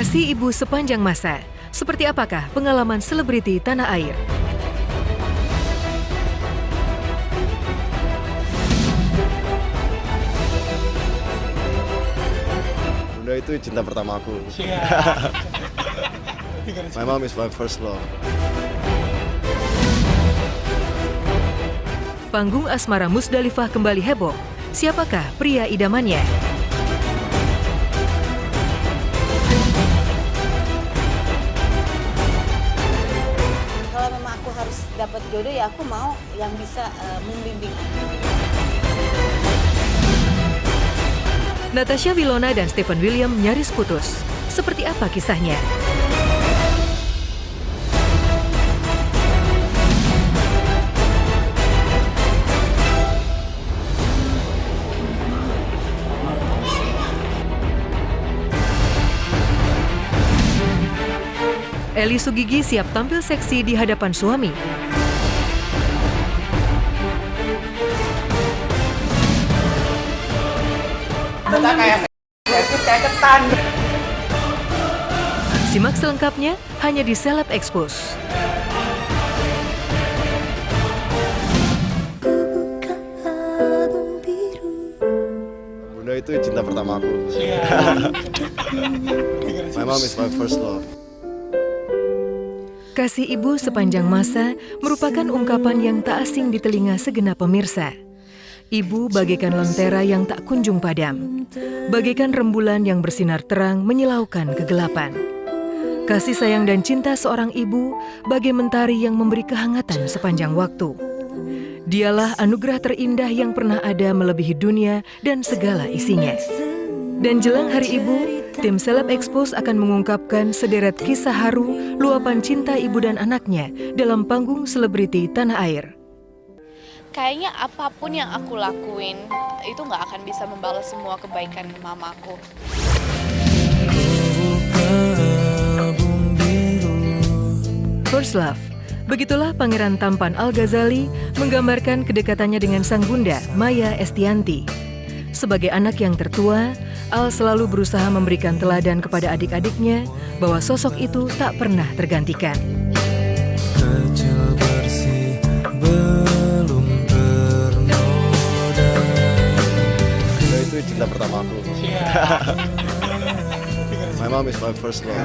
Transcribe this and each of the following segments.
Kasih ibu sepanjang masa. Seperti apakah pengalaman selebriti tanah air? Bunda itu cinta pertama aku. My mom is my first love. Panggung asmara Musdalifah kembali heboh. Siapakah pria idamannya? Kalau memang aku harus dapat jodoh ya aku mau yang bisa membimbing. Natasha Wilona dan Stephen William nyaris putus. Seperti apa kisahnya? Eli Sugigi siap tampil seksi di hadapan suami. Kita kayak servis kayak ketan. Simak selengkapnya hanya di Celeb Expose. Bunda itu cinta pertama aku. My mom is my first love. Kasih ibu sepanjang masa merupakan ungkapan yang tak asing di telinga segenap pemirsa. Ibu bagaikan lentera yang tak kunjung padam, bagaikan rembulan yang bersinar terang menyilaukan kegelapan. Kasih sayang dan cinta seorang ibu bagai mentari yang memberi kehangatan sepanjang waktu. Dialah anugerah terindah yang pernah ada melebihi dunia dan segala isinya. Dan jelang Hari Ibu, tim Celeb Expose akan mengungkapkan sederet kisah haru luapan cinta ibu dan anaknya dalam panggung selebriti tanah air. Kayaknya apapun yang aku lakuin itu nggak akan bisa membalas semua kebaikan mamaku. First Love. Begitulah Pangeran tampan Al-Ghazali menggambarkan kedekatannya dengan sang bunda, Maya Estianty. Sebagai anak yang tertua, Al selalu berusaha memberikan teladan kepada adik-adiknya bahwa sosok itu tak pernah tergantikan. Kecil bersih belum ternoda. Bunda itu cinta pertama aku. My mom is my first love.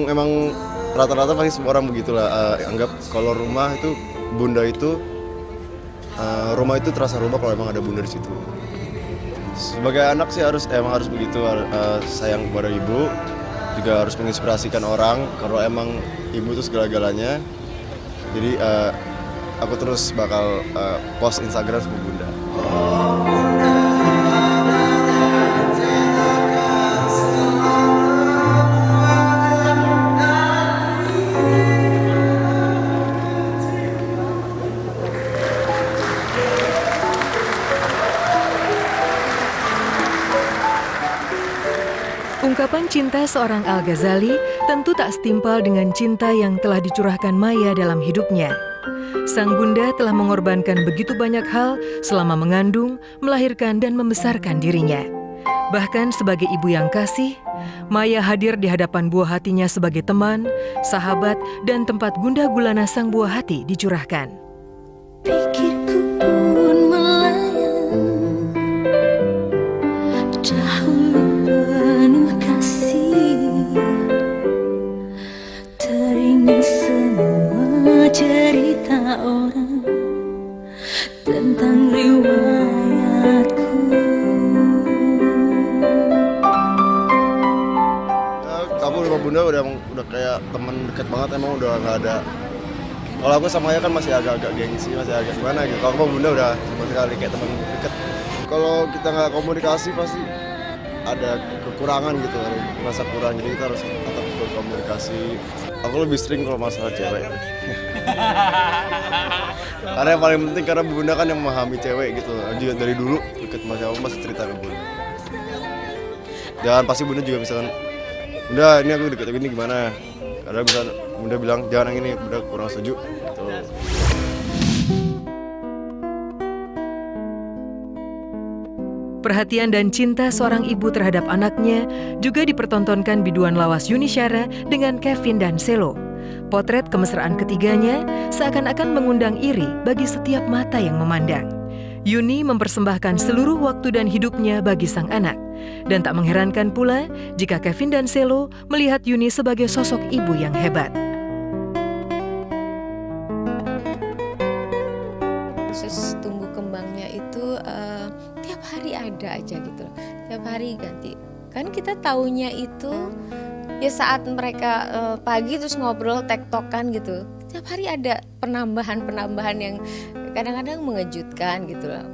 Emang rata-rata pasti semua orang begitulah. Anggap kalau rumah itu bunda itu rumah itu terasa rumah kalau emang ada bunda di situ. Sebagai anak sih emang harus begitu, sayang kepada ibu, juga harus menginspirasikan orang kalau emang ibu itu segala-galanya. Jadi aku terus bakal post Instagram sama bunda. Ungkapan cinta seorang Al-Ghazali tentu tak setimpal dengan cinta yang telah dicurahkan Maya dalam hidupnya. Sang bunda telah mengorbankan begitu banyak hal selama mengandung, melahirkan, dan membesarkan dirinya. Bahkan sebagai ibu yang kasih, Maya hadir di hadapan buah hatinya sebagai teman, sahabat, dan tempat gundah gulana sang buah hati dicurahkan. Pikirku pun melayang, dahulu penuh kasih, teringat semua cerita orang tentang riwayatku. bunda udah kayak teman deket banget, emang udah nggak ada. Kalau aku sama ayah kan masih agak-agak gengsi, masih agak gimana gitu. Kalau sama bunda udah sama sekali kayak teman deket. Kalau kita nggak komunikasi pasti ada kekurangan gitu, ada masa kurang. Jadi kita harus tetap berkomunikasi. Aku lebih sering kalau masalah cewek. Karena yang paling penting karena bunda kan yang memahami cewek gitu. Juga dari dulu deket sama siapa pasti cerita ke bunda. Dan pasti bunda juga misalkan, bunda ini aku deket ini gimana? Kadang bisa bunda bilang jangan yang ini, bunda kurang setuju. Gitu. Perhatian dan cinta seorang ibu terhadap anaknya juga dipertontonkan biduan lawas Yuni Syara dengan Kevin dan Selo. Potret kemesraan ketiganya seakan-akan mengundang iri bagi setiap mata yang memandang. Yuni mempersembahkan seluruh waktu dan hidupnya bagi sang anak. Dan tak mengherankan pula jika Kevin dan Selo melihat Yuni sebagai sosok ibu yang hebat. Proses tumbuh kembangnya itu tiap hari ada aja gitu loh. Tiap hari ganti. Kan kita taunya itu ya saat mereka pagi terus ngobrol tektokan gitu. Tiap hari ada penambahan yang kadang-kadang mengejutkan gitu loh.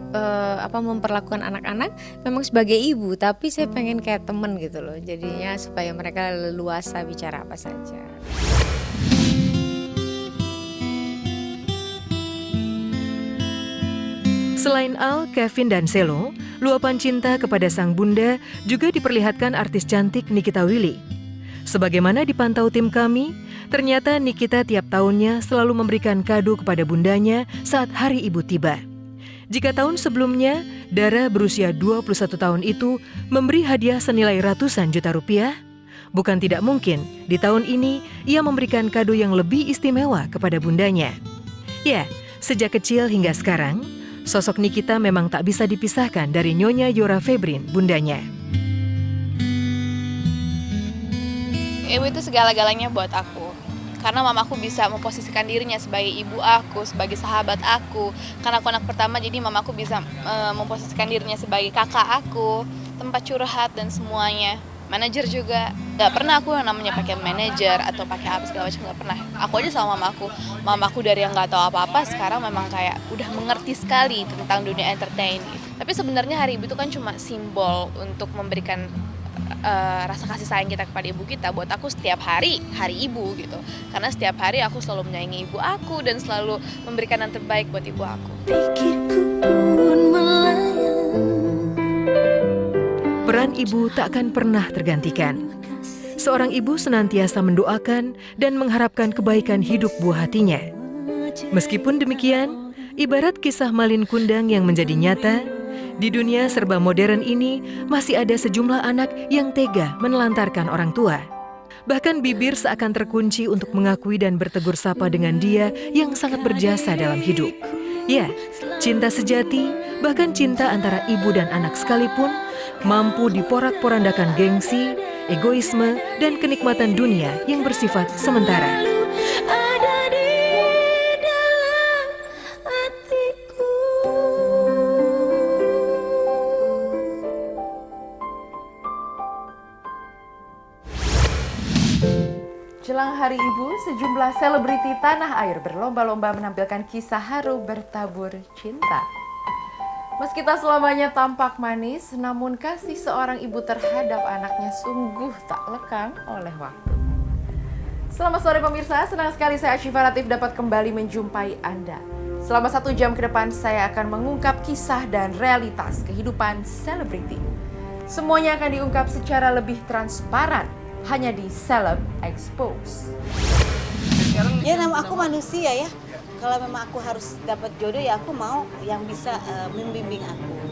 Memperlakukan anak-anak memang sebagai ibu, tapi saya pengen kayak temen gitu loh. Jadinya supaya mereka leluasa bicara apa saja. Selain Al, Kevin, dan Selo, luapan cinta kepada sang bunda juga diperlihatkan artis cantik Nikita Willy. Sebagaimana dipantau tim kami, ternyata Nikita tiap tahunnya selalu memberikan kado kepada bundanya saat hari ibu tiba. Jika tahun sebelumnya, Dara berusia 21 tahun itu memberi hadiah senilai ratusan juta rupiah, bukan tidak mungkin di tahun ini ia memberikan kado yang lebih istimewa kepada bundanya. Ya, sejak kecil hingga sekarang, sosok Nikita memang tak bisa dipisahkan dari Nyonya Yora Febrin, bundanya. Ibu itu segala-galanya buat aku. Karena mamaku bisa memposisikan dirinya sebagai ibu aku, sebagai sahabat aku. Karena aku anak pertama, jadi mamaku bisa memposisikan dirinya sebagai kakak aku, tempat curhat dan semuanya. Manajer juga. Gak pernah aku yang namanya pakai manajer atau pakai apa segala macam, gak pernah. Aku aja sama mamaku. Mamaku dari yang gak tahu apa-apa sekarang memang kayak udah mengerti sekali tentang dunia entertain. Tapi sebenarnya hari ibu itu kan cuma simbol untuk memberikan rasa kasih sayang kita kepada ibu kita. Buat aku setiap hari ibu gitu. Karena setiap hari aku selalu menyayangi ibu aku dan selalu memberikan yang terbaik buat ibu aku. Pikirku pun melayang. Peran ibu tak akan pernah tergantikan. Seorang ibu senantiasa mendoakan dan mengharapkan kebaikan hidup buah hatinya. Meskipun demikian, ibarat kisah Malin Kundang yang menjadi nyata, di dunia serba modern ini masih ada sejumlah anak yang tega menelantarkan orang tua. Bahkan bibir seakan terkunci untuk mengakui dan bertegur sapa dengan dia yang sangat berjasa dalam hidup. Ya, cinta sejati, bahkan cinta antara ibu dan anak sekalipun, mampu diporak-porandakan gengsi, egoisme, dan kenikmatan dunia yang bersifat sementara. Ada di dalam hatiku. Jelang Hari Ibu, sejumlah selebriti tanah air berlomba-lomba menampilkan kisah haru bertabur cinta. Meski tak selamanya tampak manis, namun kasih seorang ibu terhadap anaknya sungguh tak lekang oleh waktu. Selamat sore pemirsa, senang sekali saya Asyifa Latif dapat kembali menjumpai Anda. Selama 1 jam ke depan saya akan mengungkap kisah dan realitas kehidupan selebriti. Semuanya akan diungkap secara lebih transparan, hanya di Celeb Expose. Ya nama aku manusia ya. Kalau memang aku harus dapat jodoh ya aku mau yang bisa membimbing aku.